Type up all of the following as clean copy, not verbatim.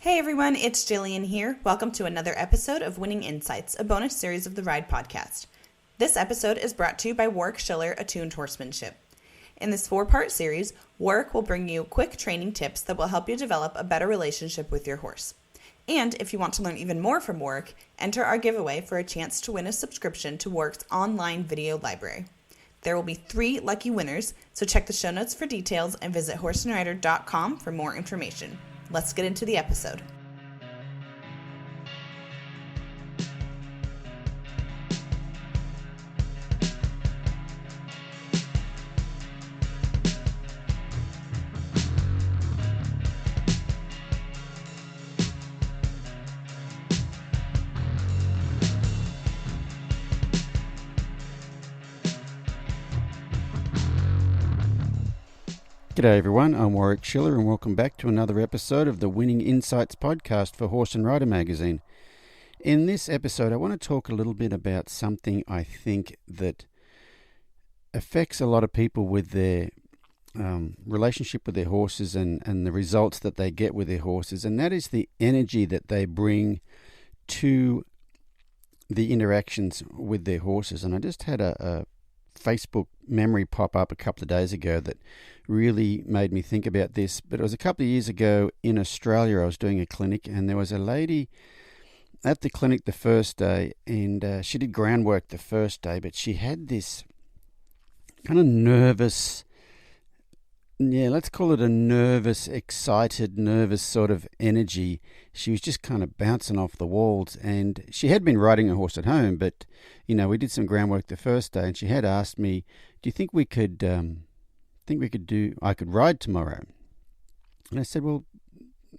Hey everyone, it's Jillian here. Welcome to another episode of Winning Insights, a bonus series of the Ride podcast. This episode is brought to you by Warwick Schiller Attuned Horsemanship. In this 4-part series, Warwick will bring you quick training tips that will help you develop a better relationship with your horse. And if you want to learn even more from Warwick, enter our giveaway for a chance to win a subscription to Warwick's online video library. There will be 3 lucky winners, so check the show notes for details and visit horseandrider.com for more information. Let's get into the episode. G'day everyone, I'm Warwick Schiller and welcome back to another episode of the Winning Insights podcast for Horse and Rider magazine. In this episode I want to talk a little bit about something I think that affects a lot of people with their relationship with their horses and the results that they get with their horses, and that is the energy that they bring to the interactions with their horses. And I just had a Facebook memory pop up a couple of days ago that really made me think about this. But it was a couple of years ago in Australia. I was doing a clinic and there was a lady at the clinic the first day, and she did groundwork the first day, but she had this kind of nervous, let's call it a nervous, excited, nervous sort of energy. She was just kind of bouncing off the walls, and she had been riding a horse at home, but we did some groundwork the first day, and she had asked me, "Do you think I could ride tomorrow?" And I said, "Well,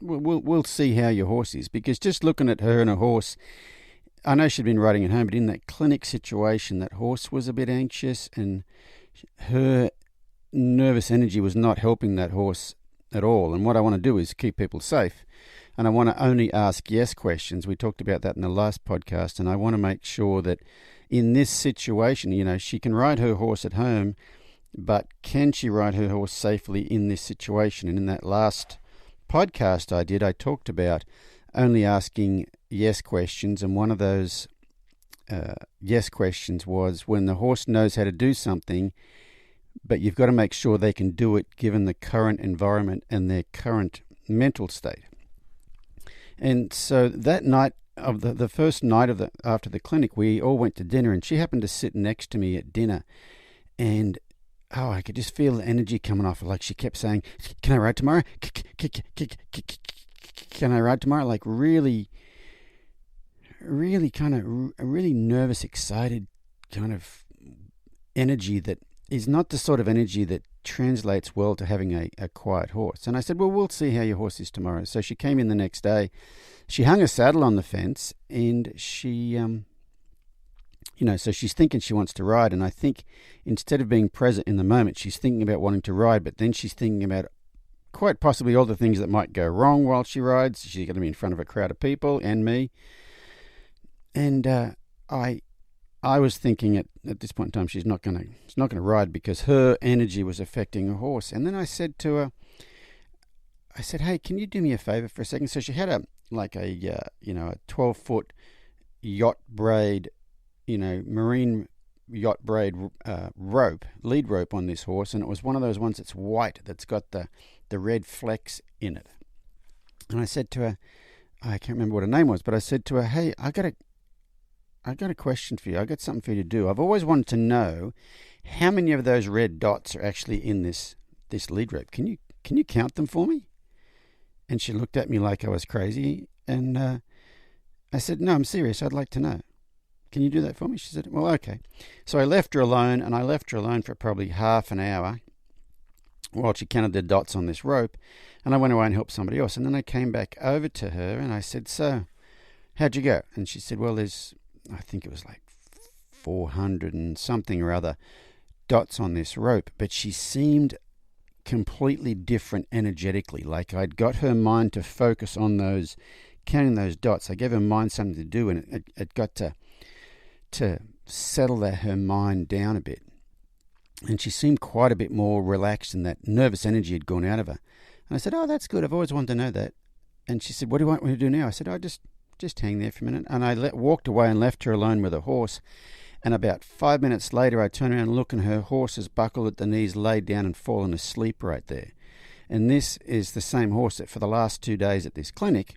we'll see how your horse is," because just looking at her and her horse, I know she'd been riding at home, but in that clinic situation, that horse was a bit anxious, and her nervous energy was not helping that horse at all. And what I want to do is keep people safe, and I want to only ask yes questions. We talked about that in the last podcast, and I want to make sure that in this situation, she can ride her horse at home, but can she ride her horse safely in this situation? And in that last podcast I talked about only asking yes questions, and one of those yes questions was when the horse knows how to do something, but you've got to make sure they can do it given the current environment and their current mental state. And so that night of the first night after the clinic, we all went to dinner, and she happened to sit next to me at dinner, and I could just feel the energy coming off her. Like she kept saying, "Can I ride tomorrow? Can I ride tomorrow?" Like really, really kind of a really nervous, excited kind of energy that is not the sort of energy that translates well to having a quiet horse. And I said, "Well, we'll see how your horse is tomorrow." So she came in the next day. She hung a saddle on the fence, and she, so she's thinking she wants to ride. And I think instead of being present in the moment, she's thinking about wanting to ride, but then she's thinking about quite possibly all the things that might go wrong while she rides. She's going to be in front of a crowd of people and me. And I was thinking at this point in time, she's not going to ride because her energy was affecting her horse. And then I said to her, "Hey, can you do me a favor for a second?" So she had a 12-foot yacht braid, marine yacht braid lead rope on this horse, and it was one of those ones that's white, that's got the red flecks in it. And I said to her, I can't remember what her name was, but I said to her, "Hey, I got a question for you. I got something for you to do. I've always wanted to know how many of those red dots are actually in this lead rope. Can you count them for me?" And she looked at me like I was crazy, and I said, "No, I'm serious. I'd like to know. Can you do that for me?" She said, "Well, okay." So I left her alone, and I left her alone for probably half an hour while she counted the dots on this rope, and I went away and helped somebody else. And then I came back over to her, and I said, "So, how'd you go?" And she said, "Well, I think it was like 400 and something or other dots on this rope," but she seemed completely different energetically. Like I'd got her mind to focus on counting those dots. I gave her mind something to do, and it got to settle her mind down a bit. And she seemed quite a bit more relaxed, and that nervous energy had gone out of her. And I said, "Oh, that's good. I've always wanted to know that." And she said, "What do you want me to do now?" I said, just hang there for a minute." And I walked away and left her alone with her horse. And about 5 minutes later, I turned around and looked, and her horse is buckled at the knees, laid down and fallen asleep right there. And this is the same horse that for the last 2 days at this clinic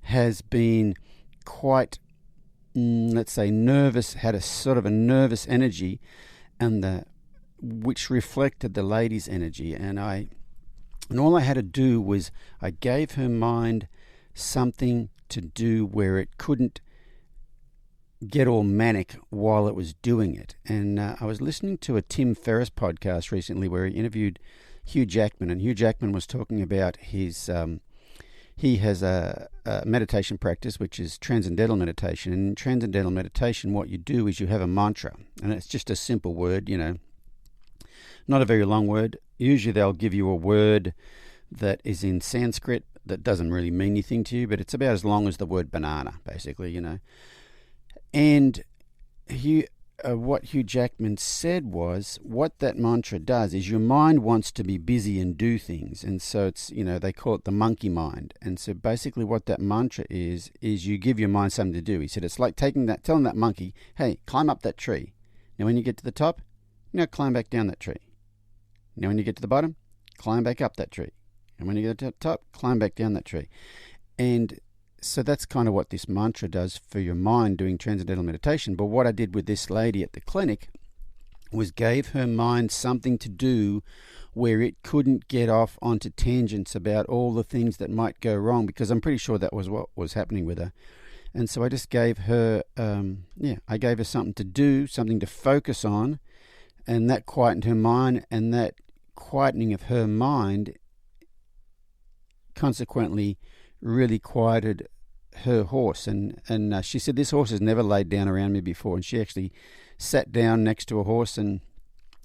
has been quite, let's say, nervous, had a sort of a nervous energy, and which reflected the lady's energy. And all I had to do was I gave her mind something to do where it couldn't get all manic while it was doing it. And I was listening to a Tim Ferriss podcast recently where he interviewed Hugh Jackman, and Hugh Jackman was talking about his he has a meditation practice which is transcendental meditation. And in transcendental meditation, what you do is you have a mantra, and it's just a simple word, not a very long word. Usually they'll give you a word that is in Sanskrit that doesn't really mean anything to you, but it's about as long as the word banana, basically, And what Hugh Jackman said was, what that mantra does is your mind wants to be busy and do things. And so it's, they call it the monkey mind. And so basically what that mantra is you give your mind something to do. He said it's like telling that monkey, hey, climb up that tree. Now when you get to the top, climb back down that tree. Now when you get to the bottom, climb back up that tree. And when you get to the top, climb back down that tree. And so that's kind of what this mantra does for your mind doing transcendental meditation. But what I did with this lady at the clinic was gave her mind something to do where it couldn't get off onto tangents about all the things that might go wrong, because I'm pretty sure that was what was happening with her. And so I just gave her, I gave her something to do, something to focus on, and that quietened her mind, and that quietening of her mind consequently really quieted her horse. And she said, this horse has never laid down around me before. And she actually sat down next to a horse, and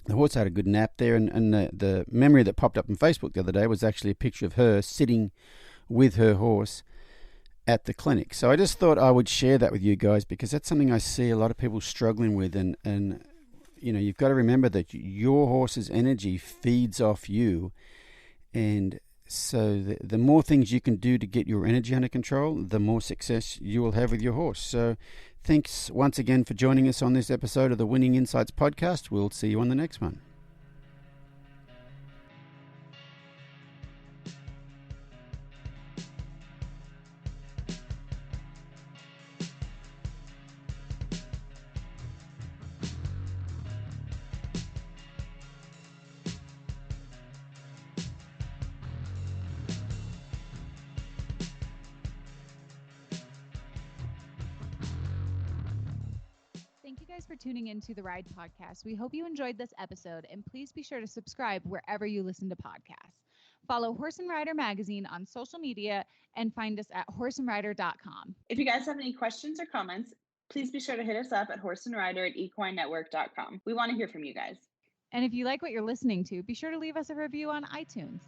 the horse had a good nap there. And the memory that popped up on Facebook the other day was actually a picture of her sitting with her horse at the clinic. So I just thought I would share that with you guys, because that's something I see a lot of people struggling with. And you've got to remember that your horse's energy feeds off you. And so the more things you can do to get your energy under control, the more success you will have with your horse. So thanks once again for joining us on this episode of the Winning Insights podcast. We'll see you on the next one. Thank you guys for tuning into the Ride Podcast. We hope you enjoyed this episode, and please be sure to subscribe wherever you listen to podcasts. Follow Horse and Rider Magazine on social media and find us at horseandrider.com. If you guys have any questions or comments, please be sure to hit us up at horseandrider@equinenetwork.com. We want to hear from you guys. And if you like what you're listening to, be sure to leave us a review on iTunes.